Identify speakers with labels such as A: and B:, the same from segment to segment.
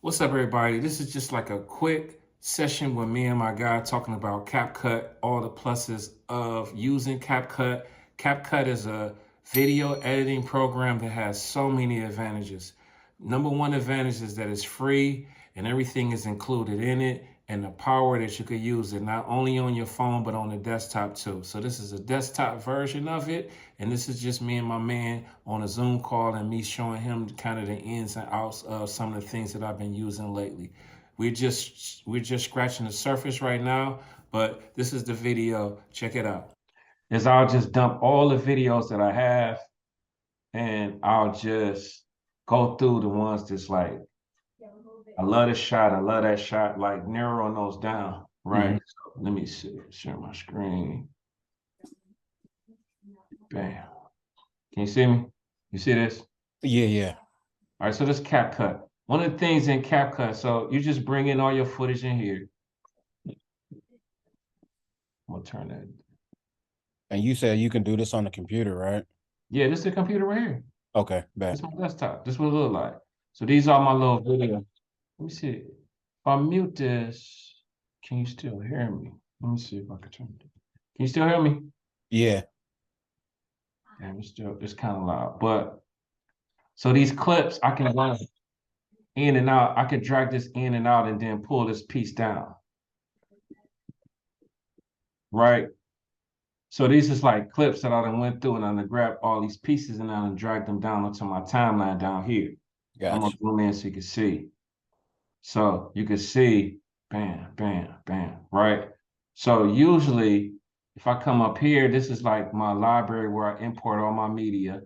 A: What's up, everybody? This is just like a quick session with me and my guy talking about CapCut, all the pluses of using CapCut. CapCut is a video editing program that has so many advantages. Number one advantage is that it's free and everything is included in it, and the power that you could use it not only on your phone but on the desktop too. So this is a desktop version of it, and this is just me and my man on a Zoom call and me showing him kind of the ins and outs of some of the things that I've been using lately. We're just scratching the surface right now, but this is the video. Check it out. Is I'll just dump all the videos that I have and I'll just go through the ones that's like, I love this shot, I love that shot, like narrowing those down, right? So let me see, share my screen. Bam. Can you see me? You see this?
B: Yeah.
A: All right, so this CapCut. One of the things in CapCut, so you just bring in all your footage in here. I'm gonna turn that.
B: And you said you can do this on the computer, right?
A: Yeah, this is the computer right here.
B: Okay,
A: This
B: bet.
A: is my desktop. This is what it look like. So these are my little videos. Let me see. If I mute this, can you still hear me? Let me see if I can turn it. Can you still hear me?
B: Yeah.
A: Damn, it's kind of loud. But so these clips, I can run in and out. I can drag this in and out and then pull this piece down. Right. So these is like clips that I done went through and I done grabbed all these pieces and I done dragged them down onto my timeline down here. I'm gonna
B: Gotcha.
A: zoom in so you can see. So you can see, bam, bam, bam, right? So usually if I come up here, this is like my library where I import all my media.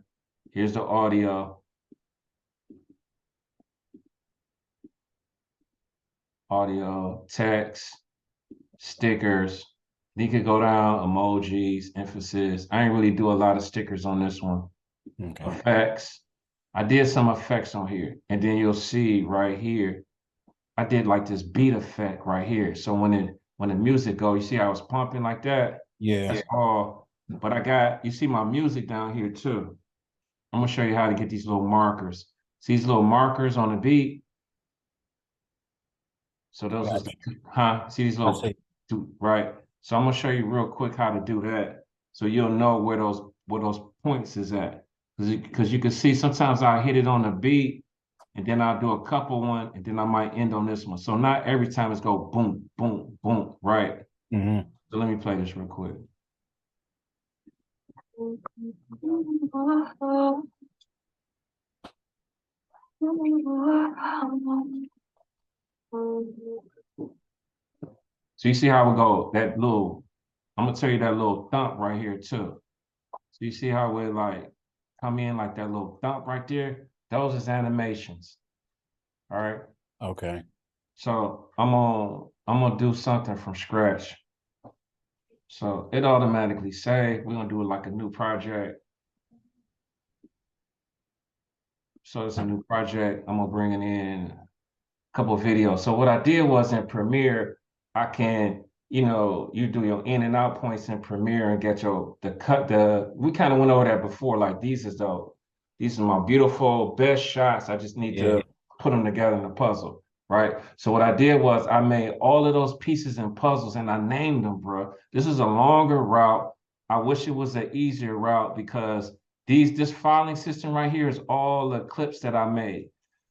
A: Here's the audio, text, stickers. You could go down, emojis, emphasis. I ain't really do a lot of stickers on this one.
B: Okay.
A: Effects. I did some effects on here. And then you'll see right here, I did like this beat effect right here. So when the music go, you see how it's pumping like that?
B: Yeah.
A: That's all. But you see my music down here too. I'm gonna show you how to get these little markers. See these little markers on the beat? So those is,
B: Gotcha.
A: see these
B: I
A: little,
B: see.
A: right? So I'm gonna show you real quick how to do that. So you'll know where those points is at. Because you can see sometimes I hit it on the beat and then I'll do a couple one and then I might end on this one. So not every time it's go boom, boom, boom, right?
B: Mm-hmm.
A: So let me play this real quick. So you see how we go, I'm gonna tell you that little thump right here too. So you see how we like come in like that little thump right there? Those is animations. All right.
B: Okay.
A: So I'm gonna do something from scratch. So it automatically say we're gonna do it like a new project. So it's a new project. I'm gonna bring it in a couple of videos. So what I did was in Premiere, I can, you do your in and out points in Premiere and get we kind of went over that before. Like these are my beautiful best shots. I just need
B: Yeah.
A: to put them together in a puzzle, right? So what I did was I made all of those pieces and puzzles and I named them, bro. This is a longer route. I wish it was an easier route because this filing system right here is all the clips that I made.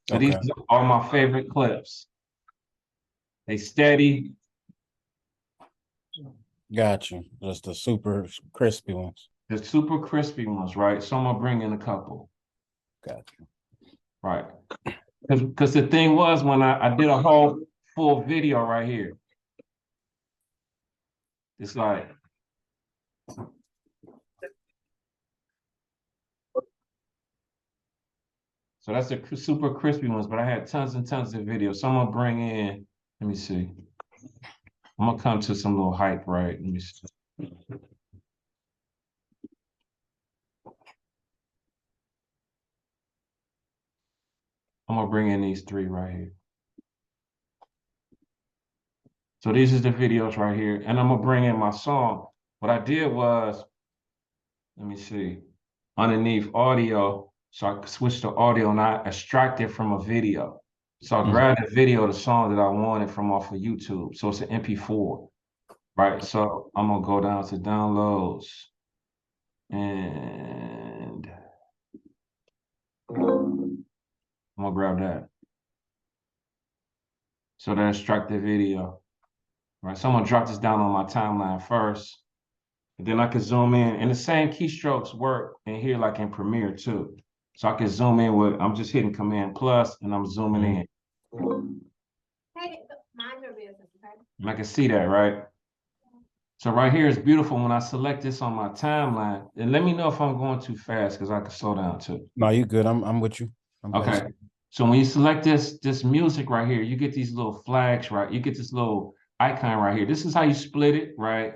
A: So these
B: Okay.
A: are my favorite clips. They steady.
B: Gotcha. Just the super crispy ones.
A: The super crispy ones, right? So I'm gonna bring in a couple,
B: Gotcha.
A: right? Because the thing was when I did a whole full video right here. It's like so that's the super crispy ones, but I had tons and tons of videos. So I'm gonna bring in. Let me see. I'm gonna come to some little hype, right? Let me see. I'm gonna bring in these three right here. So these is the videos right here, and I'm gonna bring in my song. What I did was, let me see, underneath audio, so I could switch to audio and I extract it from a video. So I grabbed a video of the song that I wanted from off of YouTube. So it's an MP4, right? So I'm gonna go down to downloads and I'm gonna grab that. So then extract the video, right? So I'm gonna drop this down on my timeline first, and then I can zoom in. And the same keystrokes work in here like in Premiere too. So I can zoom in with, I'm just hitting Command plus and I'm zooming in.
C: Hey, mind your business, okay?
A: And I can see that, right? So right here is beautiful when I select this on my timeline. And let me know if I'm going too fast because I can slow down too.
B: No, you good. I'm with you. I'm
A: Okay.
B: patient.
A: So when you select this music right here, you get these little flags, right? You get this little icon right here. This is how you split it, right?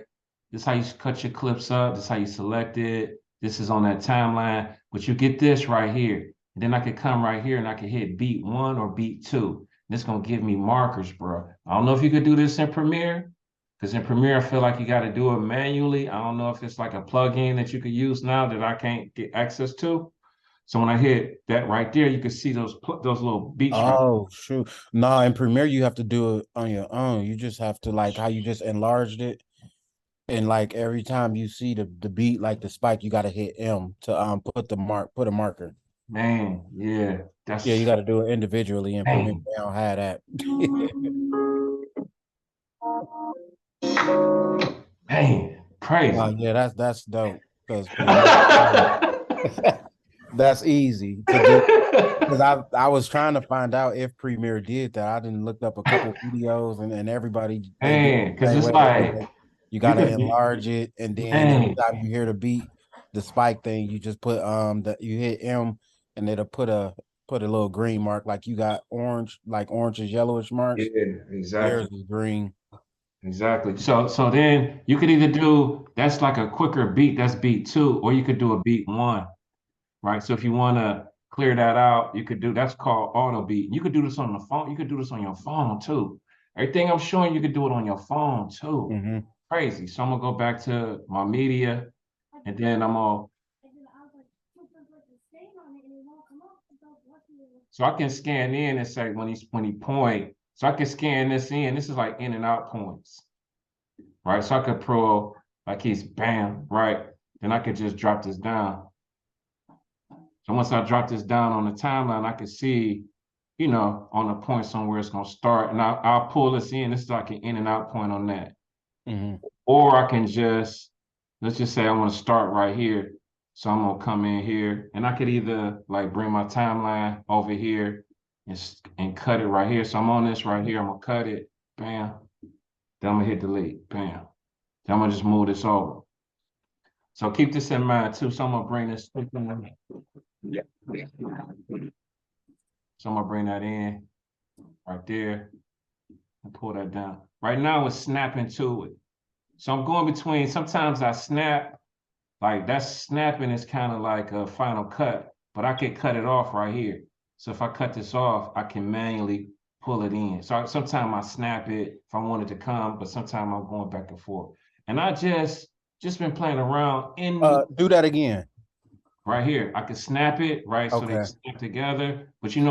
A: This is how you cut your clips up. This is how you select it. This is on that timeline. But you get this right here. And then I can come right here and I can hit beat 1 or beat 2. And it's gonna give me markers, bro. I don't know if you could do this in Premiere, because in Premiere, I feel like you got to do it manually. I don't know if it's like a plugin that you could use now that I can't get access to. So when I hit that right there, you can see those little beats right.
B: Oh, shoot. No, in Premiere, you have to do it on your own. You just have to like how you just enlarged it. And like every time you see the beat, like the spike, you gotta hit M to put a marker.
A: Man, yeah,
B: Yeah, you
A: that's
B: gotta do it individually in Premiere.
A: man,
B: They don't have that.
A: man, crazy.
B: Yeah, that's dope. Because that's easy to do. Because I was trying to find out if Premiere did that. I didn't look up a couple videos and everybody they do
A: Man,
B: the
A: because
B: same
A: it's
B: way.
A: like
B: You
A: you
B: gotta
A: could be,
B: enlarge it, and then every
A: man,
B: time you hear the beat, the spike thing, you just put you hit M, and it'll put a little green mark like you got orange, like orange is yellowish marks.
A: yeah, exactly.
B: Yours is green.
A: Exactly. So then you could either do that's like a quicker beat, that's beat 2, or you could do a beat 1. Right? So if you want to clear that out, you could do that's called auto beat. You could do this on the phone. You could do this on your phone too. Everything I'm showing you could do it on your phone too.
B: Mm-hmm.
A: Crazy. So I'm gonna go back to my media, and then I'm gonna so I can scan in and say when he point. So I can scan this in. This is like in and out points, right? So I could pro like he's bam, right? Then I could just drop this down. So once I drop this down on the timeline, I can see, on the point somewhere it's gonna start, and I'll pull this in. This is like an in and out point on that.
B: Mm-hmm.
A: Or I can just, let's just say I want to start right here. So I'm gonna come in here, and I could either like bring my timeline over here and cut it right here. So I'm on this right here. I'm gonna cut it, bam. Then I'm gonna hit delete, bam. Then I'm gonna just move this over. So keep this in mind too. So I'm gonna bring this. Yeah. So I'm gonna bring that in right there and pull that down. Right now it's snapping to it. So I'm going between, sometimes I snap, like that snapping is kind of like a final cut, but I can cut it off right here. So if I cut this off, I can manually pull it in. So sometimes I snap it if I want it to come, but sometimes I'm going back and forth. And I just been playing around
B: Do that again.
A: right here. I can snap it, right? So they
B: Okay.
A: snap together. But in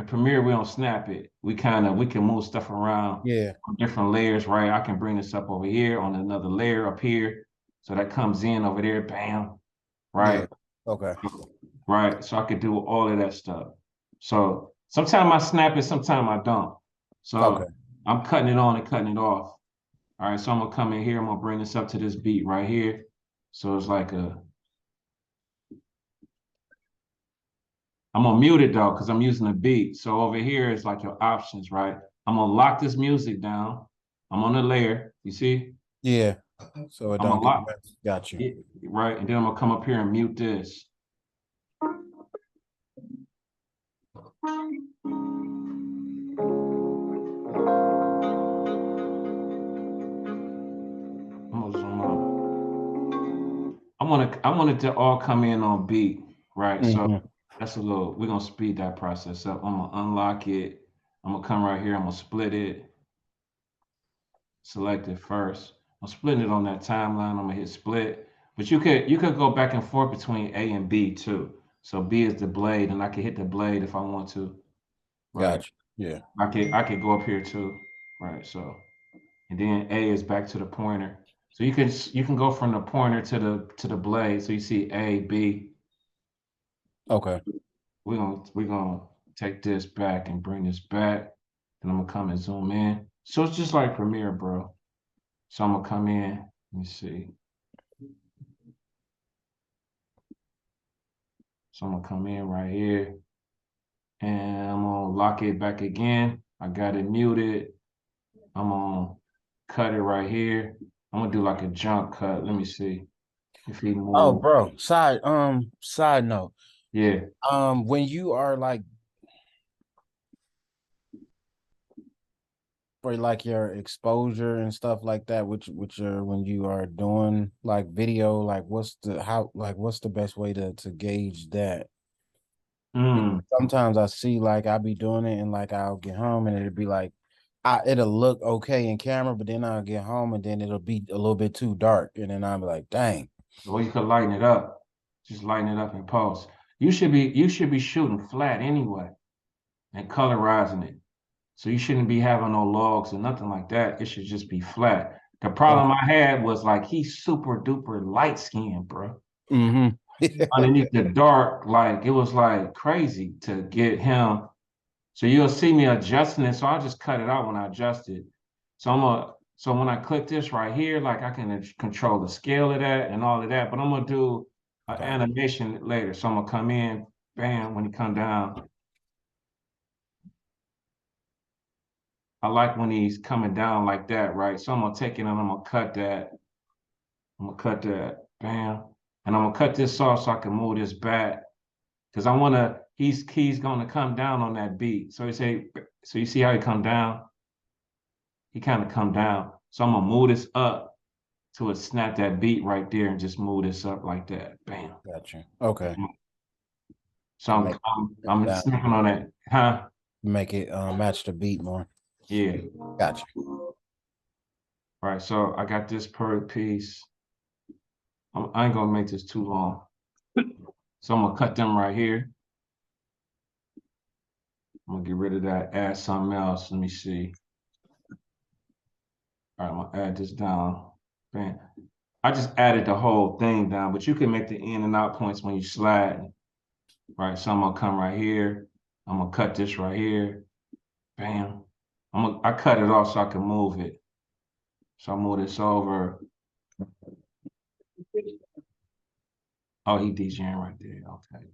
A: Premiere, we don't snap it. We can move stuff around
B: Yeah.
A: on different layers, right? I can bring this up over here on another layer up here. So that comes in over there, bam,
B: Yeah.
A: right?
B: Okay.
A: Right. So I could do all of that stuff. So sometimes I snap it, sometimes I don't.
B: Okay.
A: So I'm cutting it on and cutting it off. All right. So I'm gonna come in here, I'm gonna bring this up to this beat right here. So it's like I'm gonna mute it though, because I'm using a beat. So over here is like your options, right? I'm gonna lock this music down. I'm on the layer, you see?
B: Yeah. So it
A: I'm
B: don't
A: gonna
B: get
A: lock
B: messed. Got you.
A: it, right? And then I'm gonna come up here and mute this. I'm gonna zoom out. I want it to all come in on beat, right? So
B: Mm-hmm.
A: we're gonna speed that process up. I'm gonna unlock it. I'm gonna come right here, I'm gonna split it, select it first. I'm splitting it on that timeline. I'm gonna hit split. But you could go back and forth between A and B too. So B is the blade, and I can hit the blade if I want to. right?
B: Gotcha. Yeah.
A: I could go up here too, right? So, and then A is back to the pointer. So you can go from the pointer to the blade. So you see A, B.
B: Okay.
A: We're gonna take this back and bring this back. And I'm gonna come and zoom in. So it's just like Premiere, bro. So I'm gonna come in. Let me see. So I'm gonna come in right here, and I'm gonna lock it back again. I got it muted. I'm gonna cut it right here. I'm gonna do like a jump cut. Let me see if he
B: Oh,
A: move.
B: bro. Side note.
A: Yeah.
B: When you are like for like your exposure and stuff like that, which are when you are doing like video, like what's the best way to gauge that? Because
A: Mm.
B: sometimes I see like I'll be doing it and like I'll get home and it'll be like it'll look okay in camera, but then I'll get home and then it'll be a little bit too dark. And then I'll be like, dang.
A: Or you could lighten it up. Just lighten it up in post. You should be shooting flat anyway and colorizing it. So you shouldn't be having no logs or nothing like that. It should just be flat. The problem
B: Okay.
A: I had was like he's super duper light skinned, bro.
B: Mm-hmm.
A: Underneath the dark, like it was like crazy to get him. So you'll see me adjusting it. So I'll just cut it out when I adjust it. So when I click this right here, like I can control the scale of that and all of that. But I'm gonna do an
B: Got it.
A: animation later. So I'm gonna come in, bam, when he come down. I like when he's coming down like that, right? So I'm gonna take it and I'm gonna cut that. I'm gonna cut that, bam. And I'm gonna cut this off so I can move this back. Cause I wanna, he's gonna come down on that beat. So you see how he come down? He kind of come down. So I'm gonna move this up to it snap that beat right there and just move this up like that. Bam.
B: Gotcha. Okay.
A: So
B: To
A: I'm
B: make
A: I'm,
B: it
A: I'm
B: down,
A: snapping on that. Huh?
B: make it match the beat more.
A: Yeah.
B: Gotcha.
A: All right. So I got this per piece. I ain't gonna make this too long. So I'm gonna cut them right here. I'm gonna get rid of that, add something else. Let me see. All right, I'm gonna add this down. Bam. I just added the whole thing down, but you can make the in and out points when you slide. Right. So I'm gonna come right here. I'm gonna cut this right here. Bam. I cut it off so I can move it. So I move this over. Oh, he DJing right there. Okay.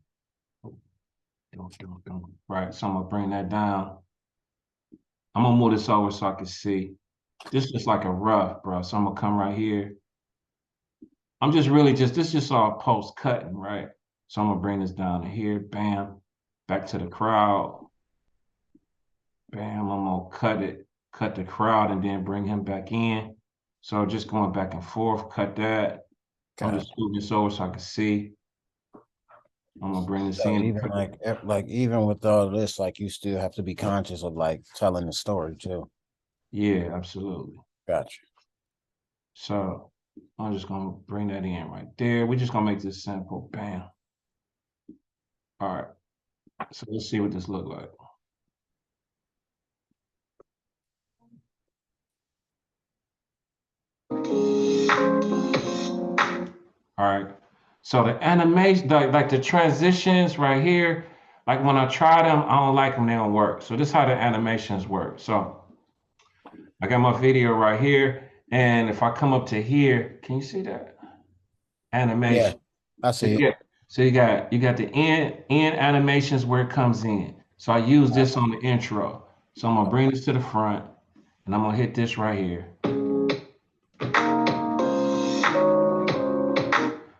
A: Right. So I'm gonna bring that down. I'm gonna move this over so I can see. This is like a rough, bro. So I'm gonna come right here. I'm just really just this is just all post cutting, right? So I'm gonna bring this down to here. Bam. Back to the crowd. Bam. I'm gonna cut the crowd, and then bring him back in. So just going back and forth, cut that. I'm
B: Got
A: just moving this over so I can see. I'm gonna bring this
B: so
A: in.
B: even like even with all this, like you still have to be conscious of like telling the story too.
A: Yeah, absolutely.
B: Gotcha.
A: So I'm just gonna bring that in right there. We're just gonna make this simple. Bam. All right. So let's see what this look like. All right. So the animation, like the transitions right here, like when I try them, I don't like them, they don't work. So this is how the animations work. So I got my video right here. And if I come up to here, can you see that?
B: Yeah,
A: Animation.
B: I
A: So
B: see it.
A: you got the end animations where it comes in. So I use this on the intro. So I'm gonna bring this to the front and I'm gonna hit this right here.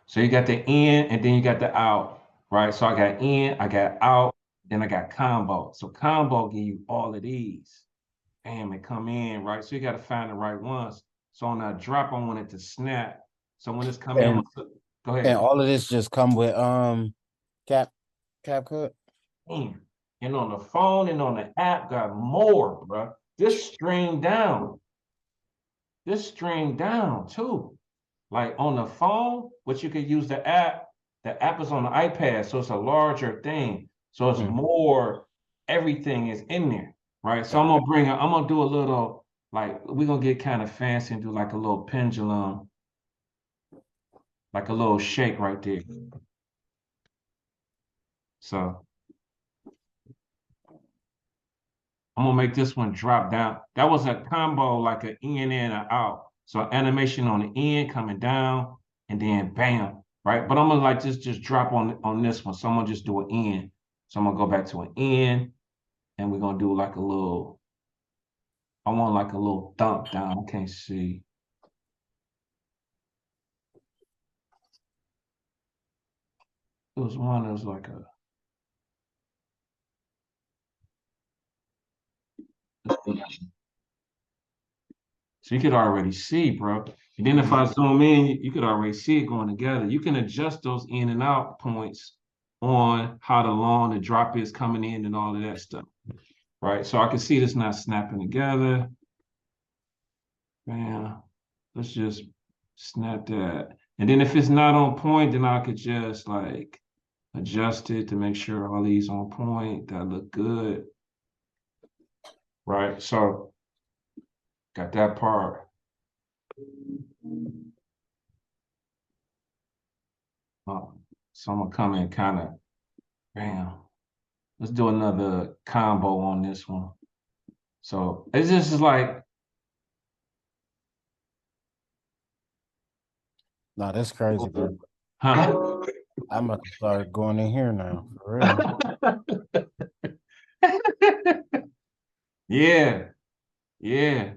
A: So you got the in and then you got the out, right? So I got in, I got out, then I got combo. So combo give you all of these. Bam, they come in, right? So you got to find the right ones. So on that drop, I want it to snap. So when it's come in,
B: And
A: go
B: and
A: ahead.
B: all of this just come with cap Capcut.
A: Bam. And on the phone and on the app, got more, bro. This stream down. This stream down too. Like on the phone, which you could use the app is on the iPad, so it's a larger thing. So it's
B: Mm.
A: more, everything is in there, right? So I'm gonna do a little, like, we're gonna get kind of fancy and do like a little pendulum, like a little shake right there. So I'm gonna make this one drop down. That was a combo, like an in and an out. So animation on the end coming down, and then bam, right? But I'm gonna like just drop on this one. So I'm gonna just do an in. So I'm gonna go back to an in, and we're gonna do like a little. I want like a little thump down. I can't see. It was one that was like a. So you could already see, bro. And then if I zoom in, you could already see it going together. You can adjust those in and out points on how the long the drop is coming in and all of that stuff, right? So I can see this not snapping together. Bam. Let's just snap that. And then if it's not on point, then I could just like adjust it to make sure all these on point, that look good, right? So got that part. So I'm gonna come in kind of, bam. Let's do another combo on this one. So it's just like,
B: Nah, that's crazy, bro.
A: huh?
B: I'm about to start going in here now, for real.
A: Yeah, yeah.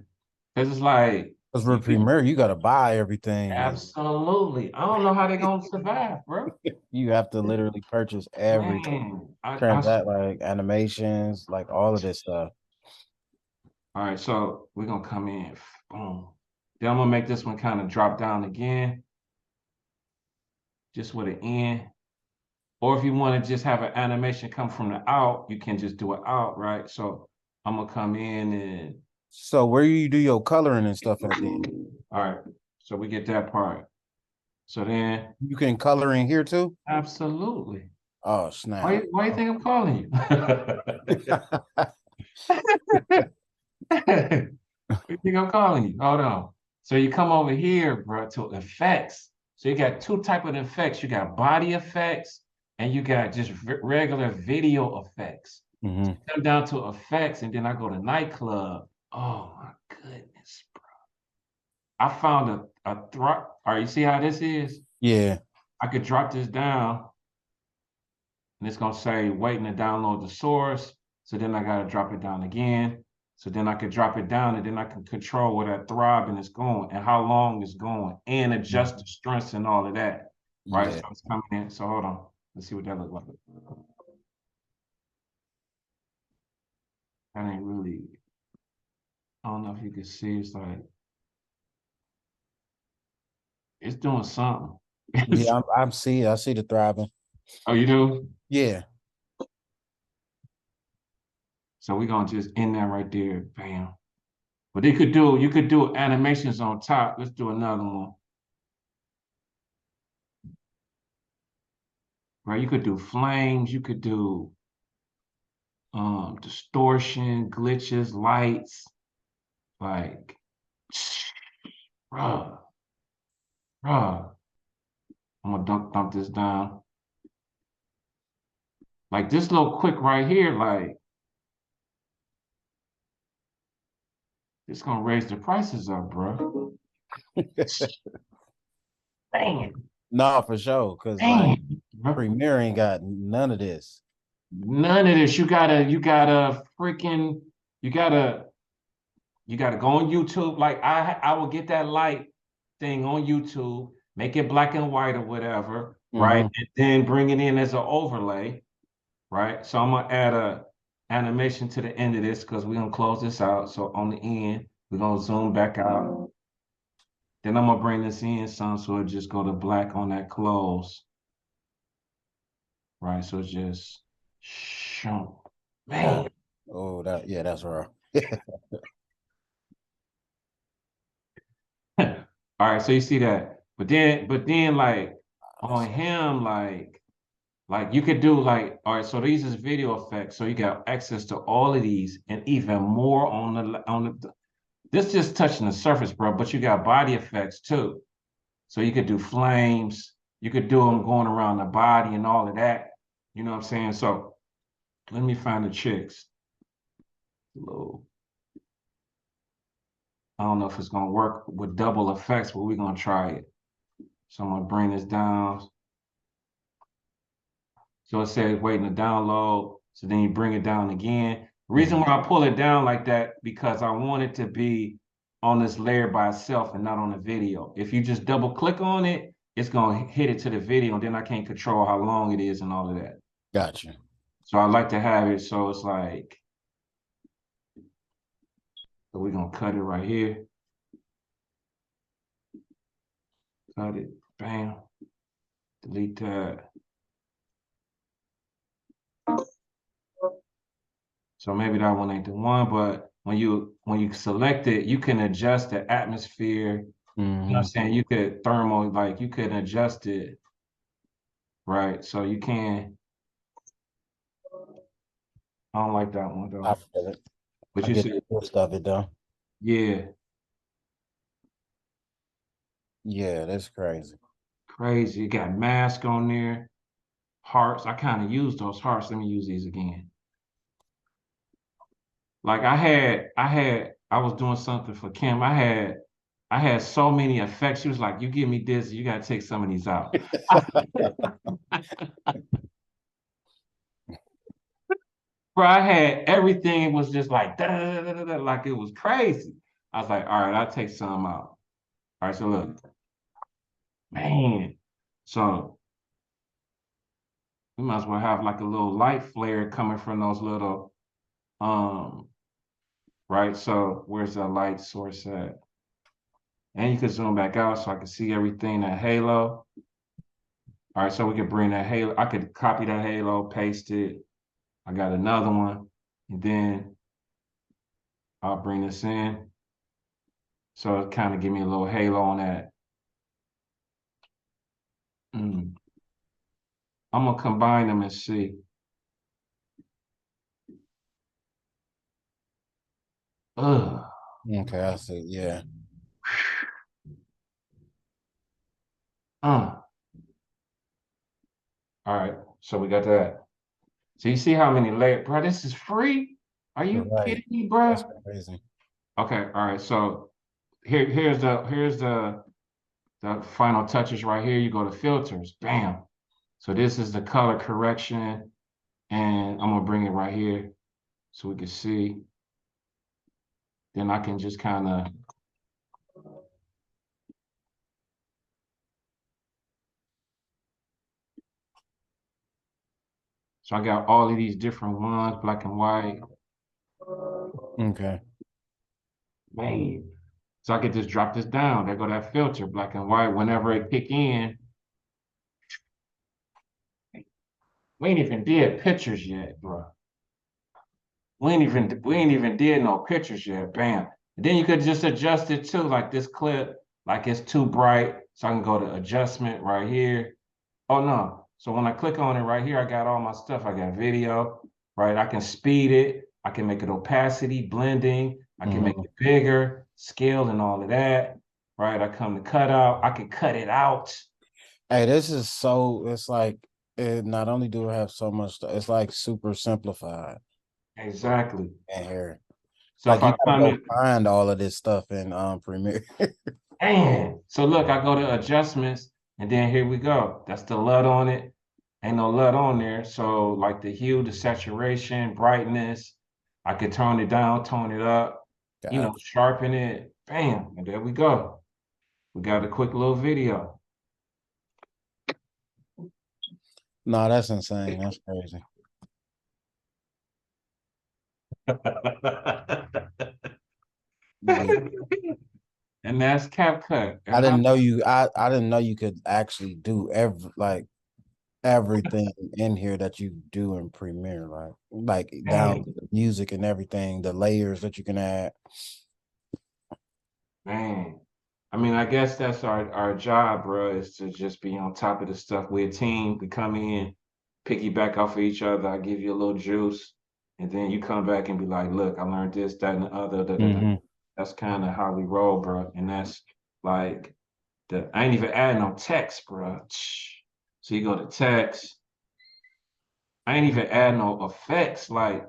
A: Cause it's like
B: Because
A: you
B: with
A: could
B: Premiere, you gotta buy everything, and
A: absolutely. I don't know how they're gonna survive, bro.
B: you have to literally purchase every
A: Man,
B: transact, like animations, like all of this stuff.
A: all right. So we're gonna come in, boom. Then I'm gonna make this one kind of drop down again, just with an in. Or if you want to just have an animation come from the out, you can just do it out, right? So I'm gonna come in and
B: So where you do your coloring and stuff at then?
A: all right. So we get that part. So then
B: You can color in here too?
A: absolutely.
B: Oh snap.
A: Why you think I'm calling you? What do you think I'm calling you? Hold on. So you come over here, bro, to effects. So you got two type of effects. You got body effects and you got just regular video effects.
B: hmm
A: Come down to effects, and then I go to nightclub. Oh my goodness, bro. I found a drop. All right, you see how this is?
B: Yeah.
A: I could drop this down, and it's gonna say waiting to download the source. So then I gotta drop it down again. So then I could drop it down, and then I can control where that throbbing is going and how long it's going, and adjust the strengths and all of that. Right?
B: Yeah.
A: So it's coming in. So hold on. Let's see what that looks like. That ain't really. I don't know if you can see. It's like it's doing something.
B: Yeah, I see the thriving.
A: Oh, you do?
B: Yeah.
A: So we're gonna just end that right there. Bam. But you could do animations on top. Let's do another one. Right? You could do flames, you could do distortion, glitches, lights, like bruh, bruh. I'm gonna dump this down. Like this little quick right here, like it's gonna raise the prices up, bro. Dang,
B: No, for sure. Cause like
A: dang, bro.
B: Premiere ain't got none of this.
A: None of this. You gotta freaking, you gotta, you gotta go on YouTube. Like I will get that light thing on YouTube, make it black and white or whatever, right?
B: hmm
A: And then bring it in as an overlay, right? So I'm gonna add a animation to the end of this because we're gonna close this out. So on the end, we're gonna zoom back out. Then I'm gonna bring this in some so it just go to black on that close, right? So it's just shoom. Man.
B: Oh, that's raw.
A: All right, so you see that. But then like on him, Like you could do like, all right, so these is video effects. So you got access to all of these and even more on the this just touching the surface, bro, but you got body effects too. So you could do flames, you could do them going around the body and all of that. You know what I'm saying? So let me find the chicks. Low. I don't know if it's gonna work with double effects, but we're gonna try it. So I'm gonna bring this down. So it says waiting to download. So then you bring it down again. The reason why I pull it down like that, because I want it to be on this layer by itself and not on the video. If you just double click on it, it's gonna hit it to the video, and then I can't control how long it is and all of that.
B: Gotcha.
A: So I like to have it so it's like, so we're gonna cut it right here. Cut it, bam, delete that. So maybe that one ain't the one, but when you select it, you can adjust the atmosphere. You know what I'm saying? You could thermal, like you could adjust it, right? So you can. I don't like that one
B: I
A: though.
B: feel it.
A: But
B: I
A: you
B: get
A: see,
B: the gist of it though.
A: yeah,
B: Yeah, that's crazy.
A: crazy. You got mask on there, hearts. I kind of use those hearts. Let me use these again. Like I was doing something for Kim. I had so many effects. She was like, "You give me this, you gotta take some of these out." Bro, I had everything. It was just like da, da, da, da, da, like it was crazy. I was like, all right, I'll take some out. All right, so look, man. So we might as well have like a little light flare coming from those little right. So where's the light source at? And you can zoom back out so I can see everything, that halo. All right, so we can bring that halo. I could copy that halo, paste it. I got another one, and then I'll bring this in. So it kind of give me a little halo on that. I'm gonna combine them and see. Ugh.
B: Okay, I see. Yeah.
A: All right, so we got that. So you see how many layers, bro? This is free. Are you
B: Right.
A: kidding me,
B: That's
A: bro?
B: crazy.
A: Okay, all right. So here's the final touches right here. You go to filters, bam. So this is the color correction, and I'm gonna bring it right here so we can see. Then I can just kind of. So I got all of these different ones, black and white.
B: Okay.
A: Man. So I could just drop this down. There go that filter, black and white. Whenever it kick in, we ain't even did pictures yet, bro. We ain't even did no pictures yet. Bam. And then you could just adjust it too, like this clip, like it's too bright. So I can go to adjustment right here. Oh no. So when I click on it right here, I got all my stuff. I got video, right? I can speed it. I can make it opacity, blending. I can make it bigger, scale and all of that. Right. I come to cut out. I can cut it out.
B: Hey, this is so, it's like, it not only do it have so much stuff, it's like super simplified
A: Exactly.
B: in here.
A: So
B: Like
A: if I
B: you gotta
A: come
B: go
A: in,
B: find all of this stuff in Premiere.
A: man. So look, I go to adjustments, and then here we go. That's the LUT on it. Ain't no LUT on there. So like the hue, the saturation, brightness, I could tone it down, tone it up,
B: God.
A: sharpen it. Bam. And there we go. We got a quick little video.
B: No, that's insane. That's crazy. Yeah.
A: And that's CapCut.
B: I
A: And
B: didn't know you I didn't know you could actually do everything in here that you do in Premiere, like down
A: man,
B: to the music and everything, the layers that you can add.
A: man. I mean, I guess that's our job, bro, is to just be on top of the stuff. We're a team. We come in, piggyback off of each other. I give you a little juice, and then you come back and be like, "Look, I learned this, that, and the other." Da, da, da.
B: Mm-hmm.
A: That's kind of how we roll, bro. And that's like I ain't even adding no text, bro. So you go to text. I ain't even adding no effects, like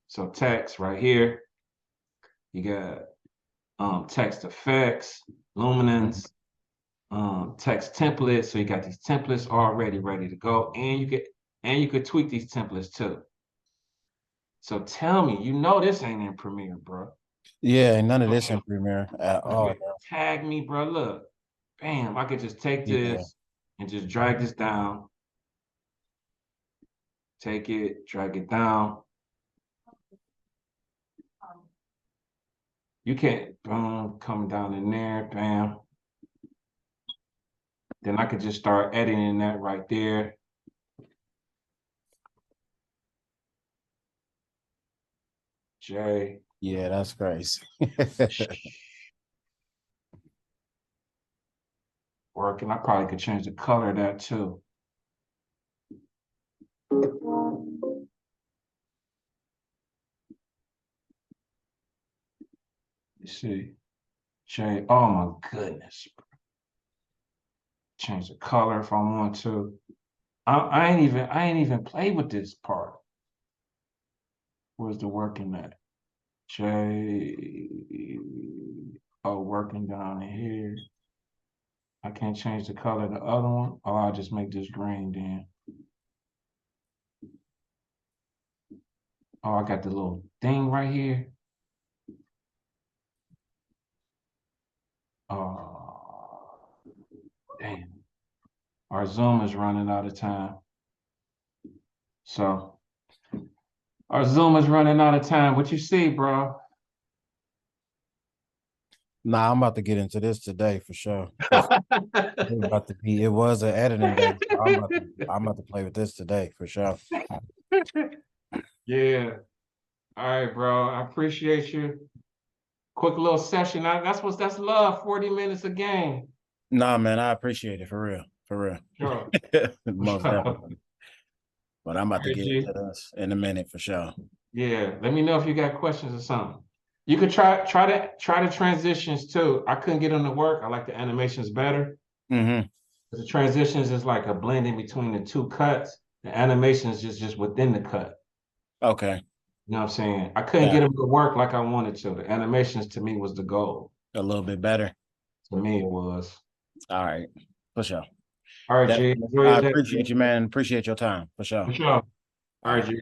A: so text right here. You got text effects, luminance, text templates. So you got these templates already ready to go, and you could tweak these templates too. So tell me, you know this ain't in Premiere, bro.
B: Yeah, none of this in Premiere at all.
A: Tag me, bro. Look, bam, I could just take
B: Yeah.
A: this and just drag this down. Take it, drag it down. You can't, boom, come down in there, bam. Then I could just start editing that right there. J.
B: Yeah, that's crazy.
A: Working. I probably could change the color of that too. You see, J. Oh my goodness. Change the color if I want to. I ain't even played with this part. Where's the working at? J. Oh, working down in here. I can't change the color of the other one. Oh, I'll just make this green then. Oh, I got the little thing right here. Oh, damn. Our Zoom is running out of time. So our Zoom is running out of time. What you see, bro?
B: Nah, I'm about to get into this today for sure. It was an editing day. So I'm about to play with this today for sure.
A: Yeah. All right, bro. I appreciate you. Quick little session. That's love. 40 minutes a game.
B: Nah, man, I appreciate it for real. For real.
A: Sure.
B: Most definitely. But I'm about to
A: Right,
B: get
A: G.
B: into this in a minute for sure.
A: Yeah. Let me know if you got questions or something. You could try the transitions too. I couldn't get them to work. I like the animations better.
B: Mm-hmm.
A: The transitions is like a blending between the two cuts. The animations just within the cut.
B: Okay.
A: You know what I'm saying? I couldn't
B: Yeah.
A: get them to work like I wanted to. The animations to me was the goal.
B: A little bit better.
A: To me, it was.
B: All right. For sure.
A: All right, G.
B: Definitely.
A: Enjoy
B: I
A: your day.
B: appreciate you, man. Appreciate your time. For sure.
A: For sure. All
B: All
A: right,
B: right.
A: G.